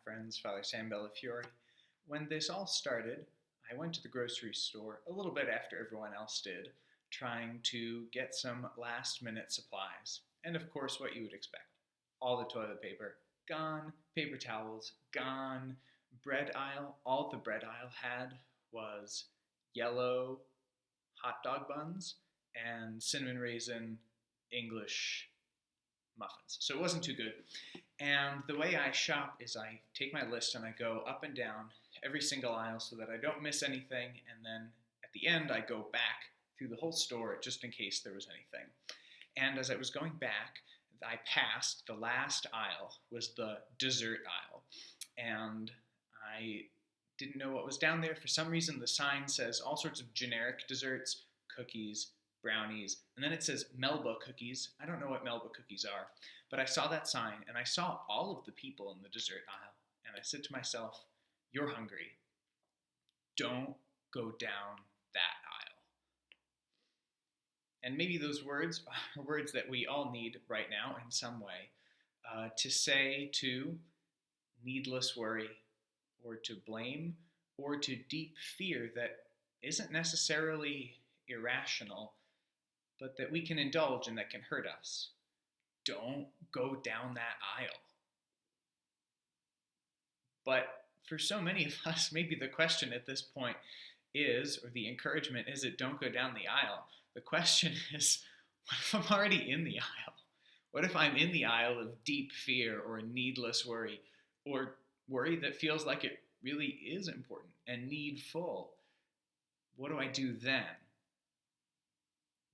friends, Father Sam Bellafiore. When this all started, I went to the grocery store a little bit after everyone else did, trying to get some last minute supplies. And of course, what you would expect, all the toilet paper gone, paper towels gone, bread aisle, all the bread aisle had was yellow hot dog buns and cinnamon raisin English muffins. So it wasn't too good. And the way I shop is I take my list and I go up and down every single aisle so that I don't miss anything. And then at the end, I go back through the whole store just in case there was anything. And as I was going back, I passed the last aisle was the dessert aisle. And I didn't know what was down there. For some reason, the sign says all sorts of generic desserts, cookies, brownies, and then it says Melba cookies. I don't know what Melba cookies are, but I saw that sign and I saw all of the people in the dessert aisle, and I said to myself, you're hungry. Don't go down that aisle. And maybe those words are words that we all need right now in some way, to say to needless worry, or to blame, or to deep fear that isn't necessarily irrational, but that we can indulge and that can hurt us. Don't go down that aisle. But for so many of us, maybe the question at this point is, or the encouragement isn't don't go down the aisle. The question is, what if I'm already in the aisle? What if I'm in the aisle of deep fear or needless worry, or worry that feels like it really is important and needful? What do I do then?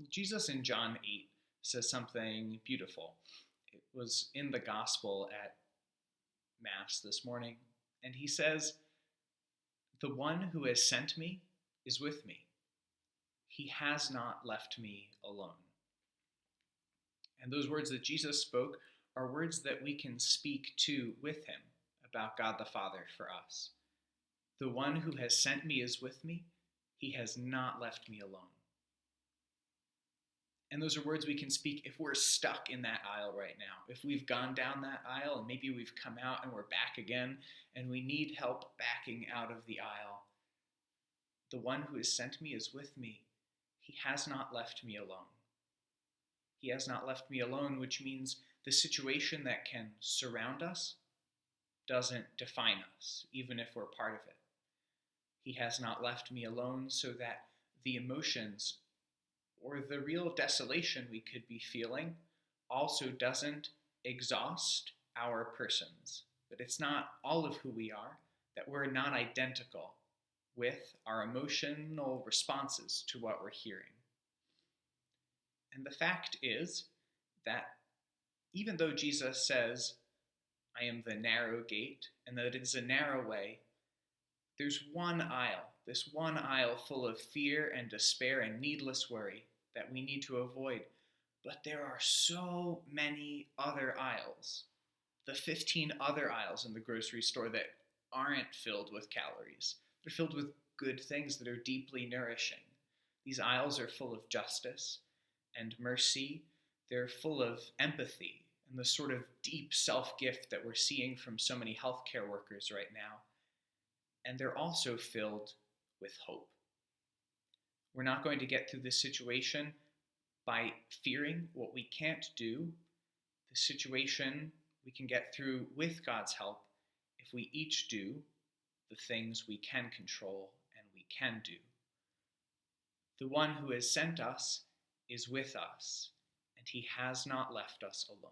Jesus in John 8 says something beautiful. It was in the gospel at Mass this morning, and he says, "The one who has sent me is with me. He has not left me alone." And those words that Jesus spoke are words that we can speak to with him about God the Father for us. The one who has sent me is with me. He has not left me alone. And those are words we can speak if we're stuck in that aisle right now. If we've gone down that aisle and maybe we've come out and we're back again and we need help backing out of the aisle. The one who has sent me is with me. He has not left me alone. He has not left me alone, which means the situation that can surround us doesn't define us, even if we're part of it. He has not left me alone so that the emotions or the real desolation we could be feeling also doesn't exhaust our persons. That it's not all of who we are, that we're not identical with our emotional responses to what we're hearing. And the fact is that even though Jesus says, I am the narrow gate, and that it is a narrow way, there's one aisle, this one aisle full of fear and despair and needless worry that we need to avoid. But there are so many other aisles, the 15 other aisles in the grocery store that aren't filled with calories. They're filled with good things that are deeply nourishing. These aisles are full of justice and mercy. They're full of empathy and the sort of deep self-gift that we're seeing from so many healthcare workers right now. And they're also filled with hope. We're not going to get through this situation by fearing what we can't do. The situation we can get through with God's help if we each do the things we can control and we can do. The one who has sent us is with us, and he has not left us alone.